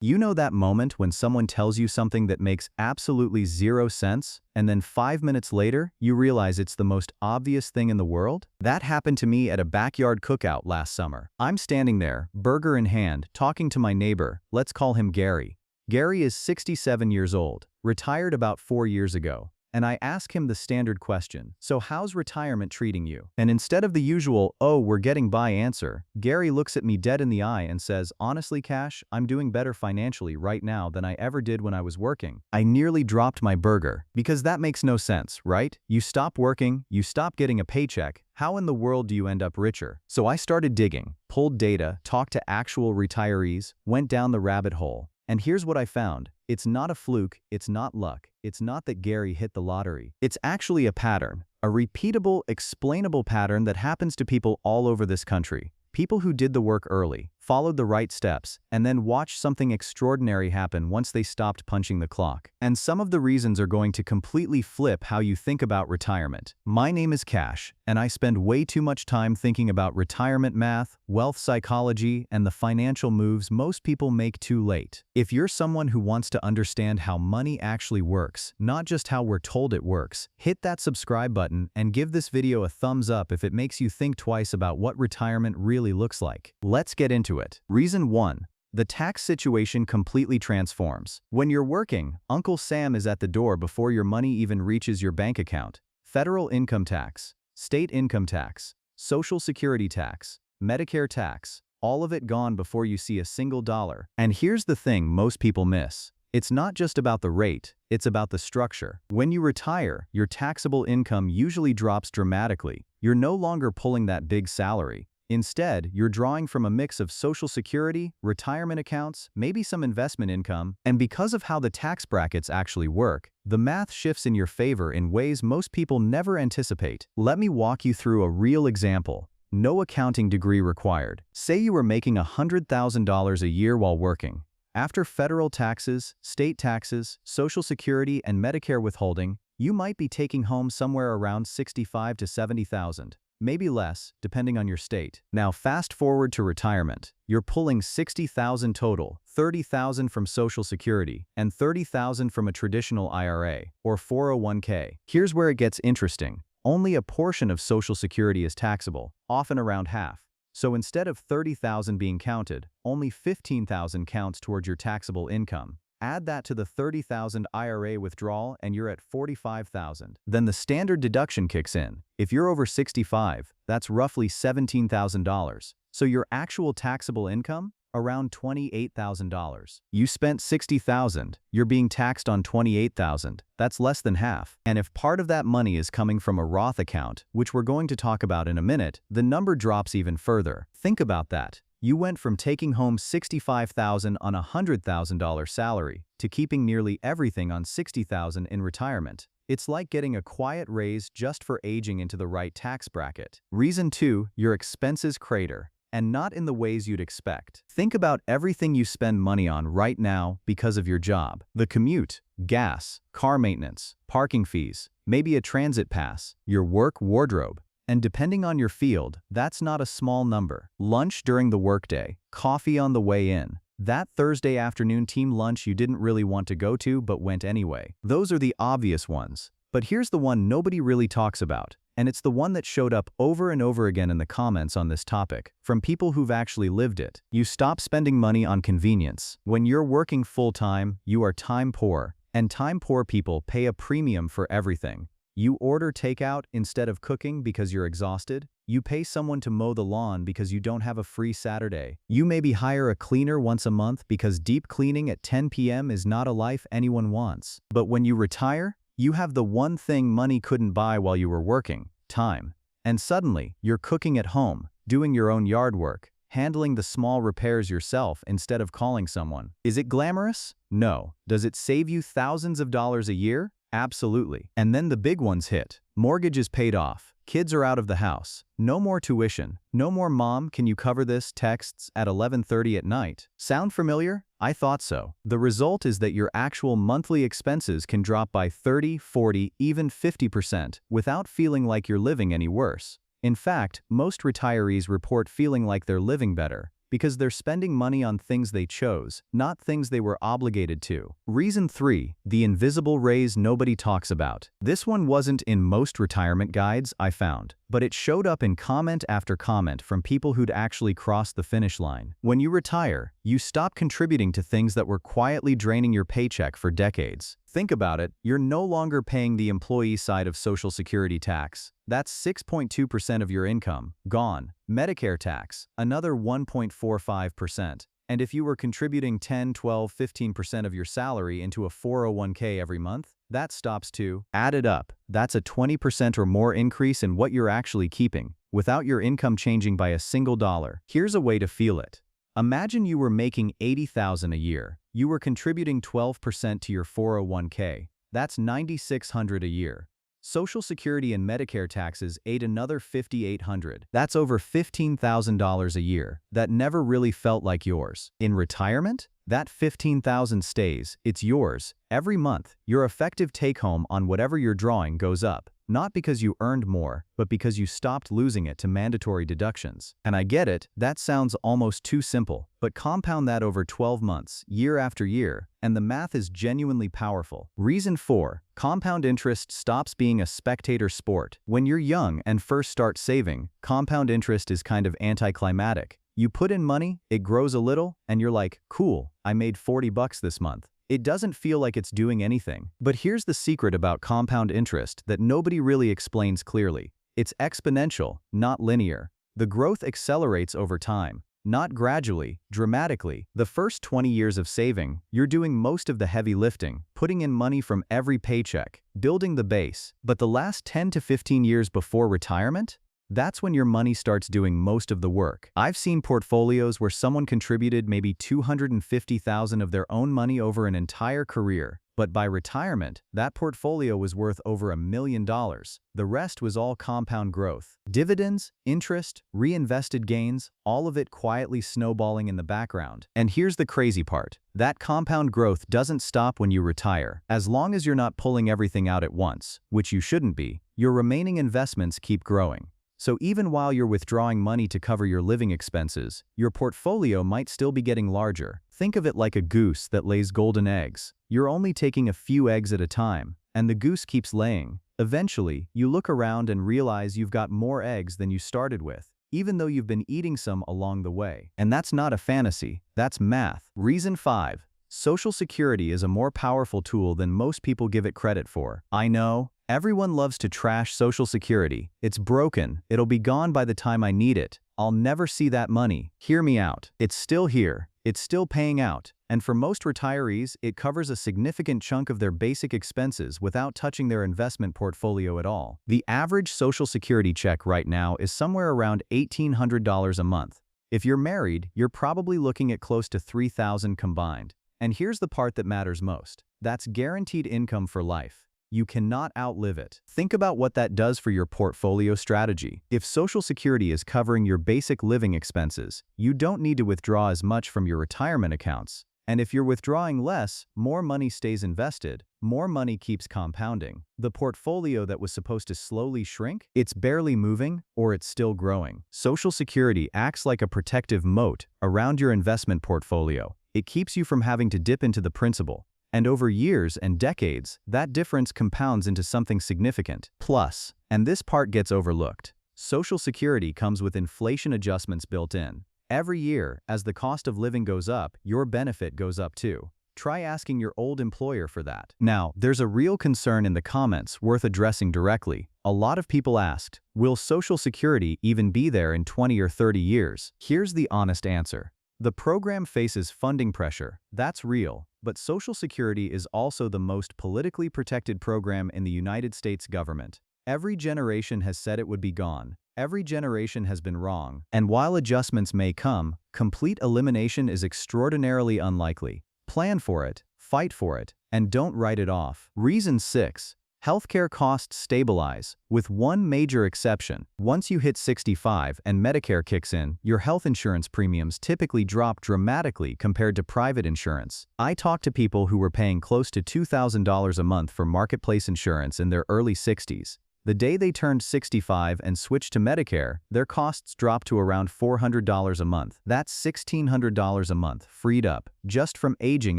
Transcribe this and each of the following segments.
You know that moment when someone tells you something that makes absolutely zero sense, and then 5 minutes later, you realize it's the most obvious thing in the world? That happened to me at a backyard cookout last summer. I'm standing there, burger in hand, talking to my neighbor. Let's call him Gary. Gary is 67 years old, retired about 4 years ago. And I ask him the standard question, so how's retirement treating you? And instead of the usual, oh, we're getting by answer, Gary looks at me dead in the eye and says, honestly, Cash, I'm doing better financially right now than I ever did when I was working. I nearly dropped my burger, because that makes no sense, right? You stop working, you stop getting a paycheck, how in the world do you end up richer? So I started digging, pulled data, talked to actual retirees, went down the rabbit hole. And here's what I found. It's not a fluke, it's not luck, it's not that Gary hit the lottery. It's actually a pattern, a repeatable, explainable pattern that happens to people all over this country. People who did the work early, followed the right steps, and then watched something extraordinary happen once they stopped punching the clock. And some of the reasons are going to completely flip how you think about retirement. My name is Cash, and I spend way too much time thinking about retirement math, wealth psychology, and the financial moves most people make too late. If you're someone who wants to understand how money actually works, not just how we're told it works, hit that subscribe button and give this video a thumbs up if it makes you think twice about what retirement really looks like. Let's get into it. Reason 1. The tax situation completely transforms. When you're working, Uncle Sam is at the door before your money even reaches your bank account. Federal income tax, state income tax, Social Security tax, Medicare tax, all of it gone before you see a single dollar. And here's the thing most people miss. It's not just about the rate, it's about the structure. When you retire, your taxable income usually drops dramatically. You're no longer pulling that big salary. Instead, you're drawing from a mix of Social Security, retirement accounts, maybe some investment income, and because of how the tax brackets actually work, the math shifts in your favor in ways most people never anticipate. Let me walk you through a real example. No accounting degree required. Say you were making $100,000 a year while working. After federal taxes, state taxes, Social Security, and Medicare withholding, you might be taking home somewhere around $65,000 to $70,000. Maybe less, depending on your state. Now fast forward to retirement. You're pulling $60,000 total, $30,000 from Social Security, and $30,000 from a traditional IRA, or 401k. Here's where it gets interesting. Only a portion of Social Security is taxable, often around half. So instead of $30,000 being counted, only $15,000 counts towards your taxable income. Add that to the $30,000 IRA withdrawal and you're at $45,000. Then the standard deduction kicks in. If you're over 65, that's roughly $17,000. So your actual taxable income? Around $28,000. You spent $60,000, you're being taxed on $28,000. That's less than half. And if part of that money is coming from a Roth account, which we're going to talk about in a minute, the number drops even further. Think about that. You went from taking home $65,000 on a $100,000 salary to keeping nearly everything on $60,000 in retirement. It's like getting a quiet raise just for aging into the right tax bracket. Reason 2, your expenses crater, and not in the ways you'd expect. Think about everything you spend money on right now because of your job. The commute, gas, car maintenance, parking fees, maybe a transit pass, your work wardrobe. And depending on your field, that's not a small number. Lunch during the workday, coffee on the way in, that Thursday afternoon team lunch you didn't really want to go to but went anyway. Those are the obvious ones. But here's the one nobody really talks about, and it's the one that showed up over and over again in the comments on this topic, from people who've actually lived it. You stop spending money on convenience. When you're working full-time, you are time poor, and time poor people pay a premium for everything. You order takeout instead of cooking because you're exhausted. You pay someone to mow the lawn because you don't have a free Saturday. You maybe hire a cleaner once a month because deep cleaning at 10 p.m. is not a life anyone wants. But when you retire, you have the one thing money couldn't buy while you were working: time. And suddenly, you're cooking at home, doing your own yard work, handling the small repairs yourself instead of calling someone. Is it glamorous? No. Does it save you thousands of dollars a year? Absolutely. And then the big ones hit. Mortgage is paid off. Kids are out of the house. No more tuition. No more "Mom, can you cover this?" texts at 11:30 at night. Sound familiar? I thought so. The result is that your actual monthly expenses can drop by 30, 40, even 50% without feeling like you're living any worse. In fact, most retirees report feeling like they're living better. Because they're spending money on things they chose, not things they were obligated to. Reason 3. The invisible raise nobody talks about. This one wasn't in most retirement guides I found, but it showed up in comment after comment from people who'd actually crossed the finish line. When you retire, you stop contributing to things that were quietly draining your paycheck for decades. Think about it, you're no longer paying the employee side of Social Security tax. That's 6.2% of your income, gone. Medicare tax, another 1.45%. And if you were contributing 10, 12, 15% of your salary into a 401k every month, that stops too. Add it up, that's a 20% or more increase in what you're actually keeping, without your income changing by a single dollar. Here's a way to feel it. Imagine you were making $80,000 a year. You were contributing 12% to your 401k. That's $9,600 a year. Social Security and Medicare taxes ate another $5,800. That's over $15,000 a year. That never really felt like yours. In retirement, that $15,000 stays. It's yours. Every month, your effective take-home on whatever you're drawing goes up. Not because you earned more, but because you stopped losing it to mandatory deductions. And I get it, that sounds almost too simple, but compound that over 12 months, year after year, and the math is genuinely powerful. Reason 4. Compound interest stops being a spectator sport. When you're young and first start saving, compound interest is kind of anticlimactic. You put in money, it grows a little, and you're like, cool, I made $40 this month. It doesn't feel like it's doing anything. But here's the secret about compound interest that nobody really explains clearly. It's exponential, not linear. The growth accelerates over time, not gradually, dramatically. The first 20 years of saving, you're doing most of the heavy lifting, putting in money from every paycheck, building the base. But the last 10 to 15 years before retirement? That's when your money starts doing most of the work. I've seen portfolios where someone contributed maybe $250,000 of their own money over an entire career, but by retirement, that portfolio was worth over $1 million. The rest was all compound growth. Dividends, interest, reinvested gains, all of it quietly snowballing in the background. And here's the crazy part. That compound growth doesn't stop when you retire. As long as you're not pulling everything out at once, which you shouldn't be, your remaining investments keep growing. So even while you're withdrawing money to cover your living expenses, your portfolio might still be getting larger. Think of it like a goose that lays golden eggs. You're only taking a few eggs at a time, and the goose keeps laying. Eventually, you look around and realize you've got more eggs than you started with, even though you've been eating some along the way. And that's not a fantasy, that's math. Reason 5. Social Security is a more powerful tool than most people give it credit for. I know. Everyone loves to trash Social Security. It's broken. It'll be gone by the time I need it. I'll never see that money. Hear me out. It's still here. It's still paying out. And for most retirees, it covers a significant chunk of their basic expenses without touching their investment portfolio at all. The average Social Security check right now is somewhere around $1,800 a month. If you're married, you're probably looking at close to $3,000 combined. And here's the part that matters most. That's guaranteed income for life. You cannot outlive it. Think about what that does for your portfolio strategy. If Social Security is covering your basic living expenses, you don't need to withdraw as much from your retirement accounts. And if you're withdrawing less, more money stays invested, more money keeps compounding. The portfolio that was supposed to slowly shrink, it's barely moving, or it's still growing. Social Security acts like a protective moat around your investment portfolio. It keeps you from having to dip into the principal. And over years and decades, that difference compounds into something significant. Plus, and this part gets overlooked, Social Security comes with inflation adjustments built in. Every year, as the cost of living goes up, your benefit goes up too. Try asking your old employer for that. Now, there's a real concern in the comments worth addressing directly. A lot of people asked, will Social Security even be there in 20 or 30 years? Here's the honest answer. The program faces funding pressure, that's real, but Social Security is also the most politically protected program in the United States government. Every generation has said it would be gone. Every generation has been wrong. And while adjustments may come, complete elimination is extraordinarily unlikely. Plan for it, fight for it, and don't write it off. Reason 6. Healthcare costs stabilize, with one major exception. Once you hit 65 and Medicare kicks in, your health insurance premiums typically drop dramatically compared to private insurance. I talked to people who were paying close to $2,000 a month for marketplace insurance in their early 60s. The day they turned 65 and switched to Medicare, their costs dropped to around $400 a month. That's $1,600 a month freed up just from aging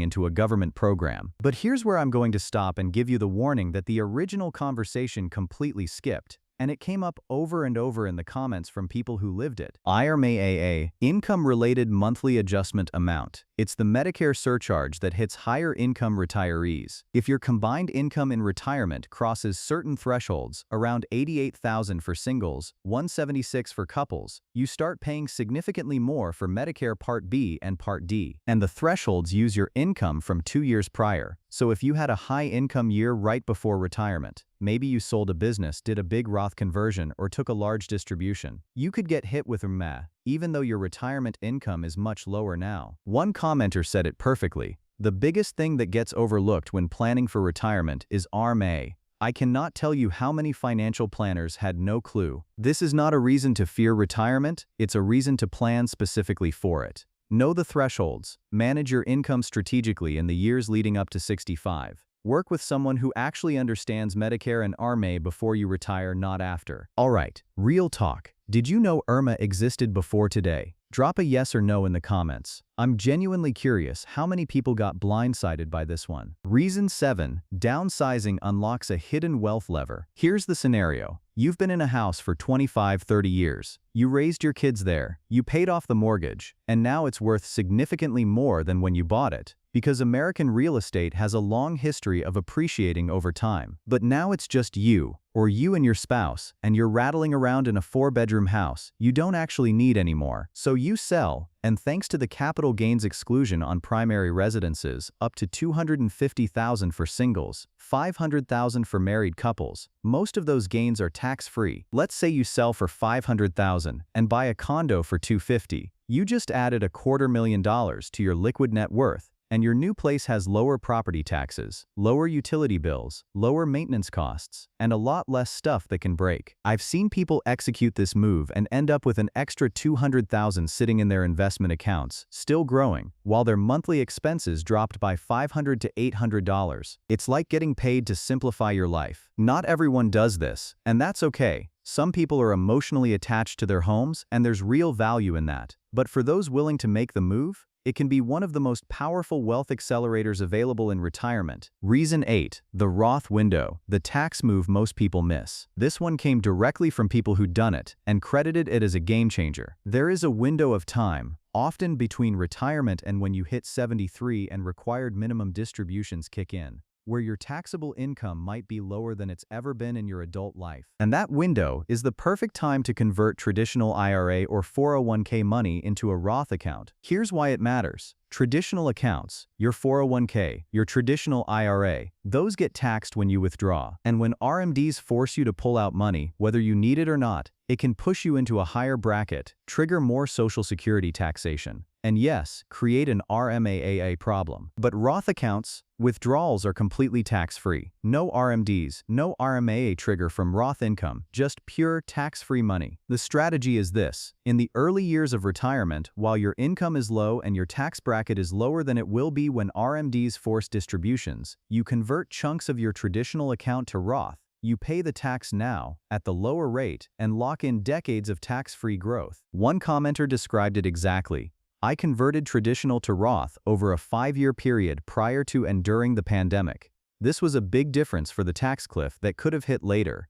into a government program. But here's where I'm going to stop and give you the warning that the original conversation completely skipped. And it came up over and over in the comments from people who lived it. IRMAA, Income-Related Monthly Adjustment Amount. It's the Medicare surcharge that hits higher-income retirees. If your combined income in retirement crosses certain thresholds, around $88,000 for singles, $176,000 for couples, you start paying significantly more for Medicare Part B and Part D. And the thresholds use your income from 2 years prior. So if you had a high-income year right before retirement, maybe you sold a business, did a big Roth conversion, or took a large distribution, you could get hit with RMAA, even though your retirement income is much lower now. One commenter said it perfectly. The biggest thing that gets overlooked when planning for retirement is RMAA. I cannot tell you how many financial planners had no clue. This is not a reason to fear retirement, it's a reason to plan specifically for it. Know the thresholds. Manage your income strategically in the years leading up to 65. Work with someone who actually understands Medicare and RMAA before you retire, not after. Alright, real talk. Did you know IRMAA existed before today? Drop a yes or no in the comments. I'm genuinely curious how many people got blindsided by this one. Reason 7. Downsizing unlocks a hidden wealth lever. Here's the scenario. You've been in a house for 25-30 years. You raised your kids there, you paid off the mortgage, and now it's worth significantly more than when you bought it. Because American real estate has a long history of appreciating over time. But now it's just you, or you and your spouse, and you're rattling around in a 4-bedroom house you don't actually need anymore. So you sell, and thanks to the capital gains exclusion on primary residences, up to $250,000 for singles, $500,000 for married couples, most of those gains are tax-free. Let's say you sell for $500,000 and buy a condo for $250,000. You just added $250,000 to your liquid net worth. And your new place has lower property taxes, lower utility bills, lower maintenance costs, and a lot less stuff that can break. I've seen people execute this move and end up with an extra $200,000 sitting in their investment accounts, still growing, while their monthly expenses dropped by $500 to $800. It's like getting paid to simplify your life. Not everyone does this, and that's okay. Some people are emotionally attached to their homes, and there's real value in that. But for those willing to make the move, it can be one of the most powerful wealth accelerators available in retirement. Reason 8. The Roth window, the tax move most people miss. This one came directly from people who'd done it and credited it as a game changer. There is a window of time, often between retirement and when you hit 73 and required minimum distributions kick in, where your taxable income might be lower than it's ever been in your adult life. And that window is the perfect time to convert traditional IRA or 401k money into a Roth account. Here's why it matters. Traditional accounts, your 401k, your traditional IRA, those get taxed when you withdraw. And when RMDs force you to pull out money, whether you need it or not, it can push you into a higher bracket, trigger more Social Security taxation, and yes, create an RMAA problem. But Roth accounts, withdrawals are completely tax-free. No RMDs, no RMAA trigger from Roth income, just pure tax-free money. The strategy is this. In the early years of retirement, while your income is low and your tax bracket is lower than it will be when RMDs force distributions, you convert chunks of your traditional account to Roth. You pay the tax now, at the lower rate, and lock in decades of tax-free growth. One commenter described it exactly. I converted traditional to Roth over a 5-year period prior to and during the pandemic. This was a big difference for the tax cliff that could have hit later.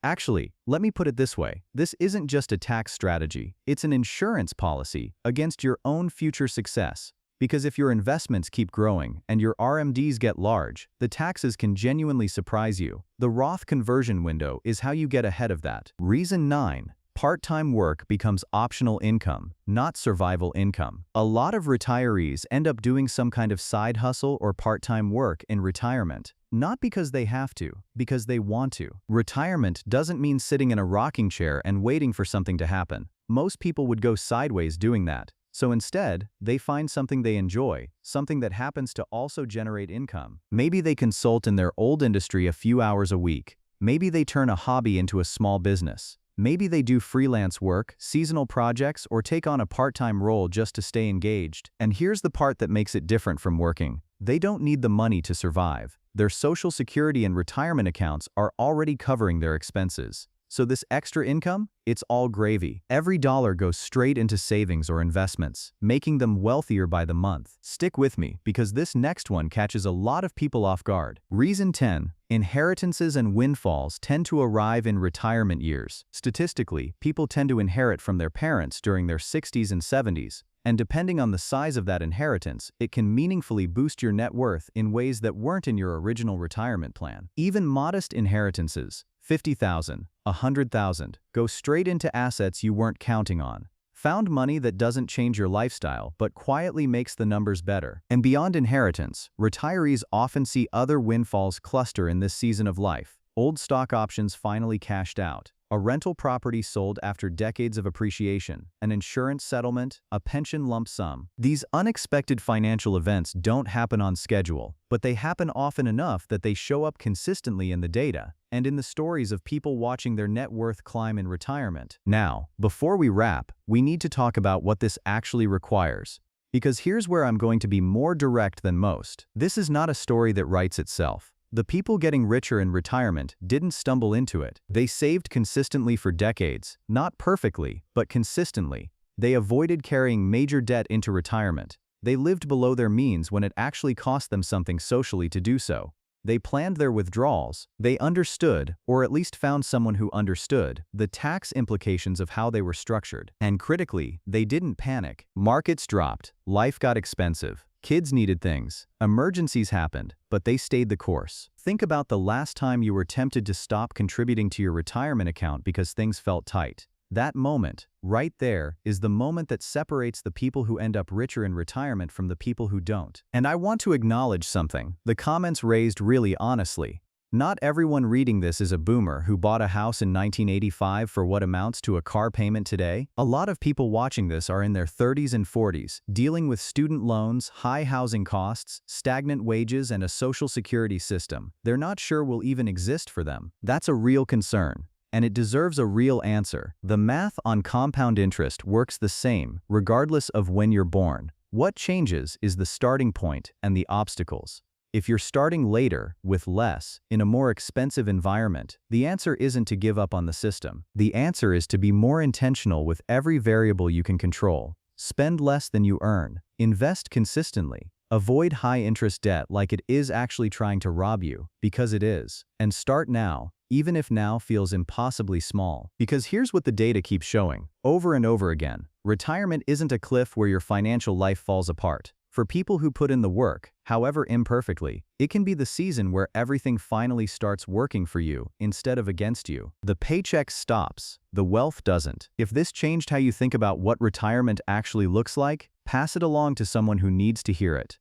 Actually, let me put it this way. This isn't just a tax strategy, it's an insurance policy against your own future success. Because if your investments keep growing and your RMDs get large, the taxes can genuinely surprise you. The Roth conversion window is how you get ahead of that. Reason 9. Part-time work becomes optional income, not survival income. A lot of retirees end up doing some kind of side hustle or part-time work in retirement. Not because they have to, because they want to. Retirement doesn't mean sitting in a rocking chair and waiting for something to happen. Most people would go sideways doing that. So instead, they find something they enjoy, something that happens to also generate income. Maybe they consult in their old industry a few hours a week. Maybe they turn a hobby into a small business. Maybe they do freelance work, seasonal projects, or take on a part-time role just to stay engaged. And here's the part that makes it different from working. They don't need the money to survive. their Social Security and retirement accounts are already covering their expenses. So this extra income, it's all gravy. Every dollar goes straight into savings or investments, making them wealthier by the month. Stick with me, because this next one catches a lot of people off guard. Reason 10. Inheritances and windfalls tend to arrive in retirement years. Statistically, people tend to inherit from their parents during their 60s and 70s. And depending on the size of that inheritance, it can meaningfully boost your net worth in ways that weren't in your original retirement plan. Even modest inheritances, $50,000, $100,000, go straight into assets you weren't counting on. Found money that doesn't change your lifestyle but quietly makes the numbers better. And beyond inheritance, retirees often see other windfalls cluster in this season of life. Old stock options finally cashed out, a rental property sold after decades of appreciation, an insurance settlement, a pension lump sum. These unexpected financial events don't happen on schedule, but they happen often enough that they show up consistently in the data and in the stories of people watching their net worth climb in retirement. Now, before we wrap, we need to talk about what this actually requires. Because here's where I'm going to be more direct than most. This is not a story that writes itself. The people getting richer in retirement didn't stumble into it. They saved consistently for decades, not perfectly, but consistently. They avoided carrying major debt into retirement. They lived below their means when it actually cost them something socially to do so. They planned their withdrawals. They understood, or at least found someone who understood, the tax implications of how they were structured. And critically, they didn't panic. Markets dropped. Life got expensive. Kids needed things. Emergencies happened, but they stayed the course. Think about the last time you were tempted to stop contributing to your retirement account because things felt tight. That moment, right there, is the moment that separates the people who end up richer in retirement from the people who don't. And I want to acknowledge something. The comments raised really honestly. Not everyone reading this is a boomer who bought a house in 1985 for what amounts to a car payment today. A lot of people watching this are in their 30s and 40s, dealing with student loans, high housing costs, stagnant wages, and a social security system they're not sure will even exist for them. That's a real concern. And it deserves a real answer. The math on compound interest works the same, regardless of when you're born. What changes is the starting point and the obstacles. If you're starting later, with less, in a more expensive environment, the answer isn't to give up on the system. The answer is to be more intentional with every variable you can control. Spend less than you earn. Invest consistently. Avoid high-interest debt like it is actually trying to rob you, because it is. And start now, even if now feels impossibly small. Because here's what the data keeps showing, over and over again. Retirement isn't a cliff where your financial life falls apart. For people who put in the work, however imperfectly, it can be the season where everything finally starts working for you instead of against you. The paycheck stops, the wealth doesn't. If this changed how you think about what retirement actually looks like, pass it along to someone who needs to hear it.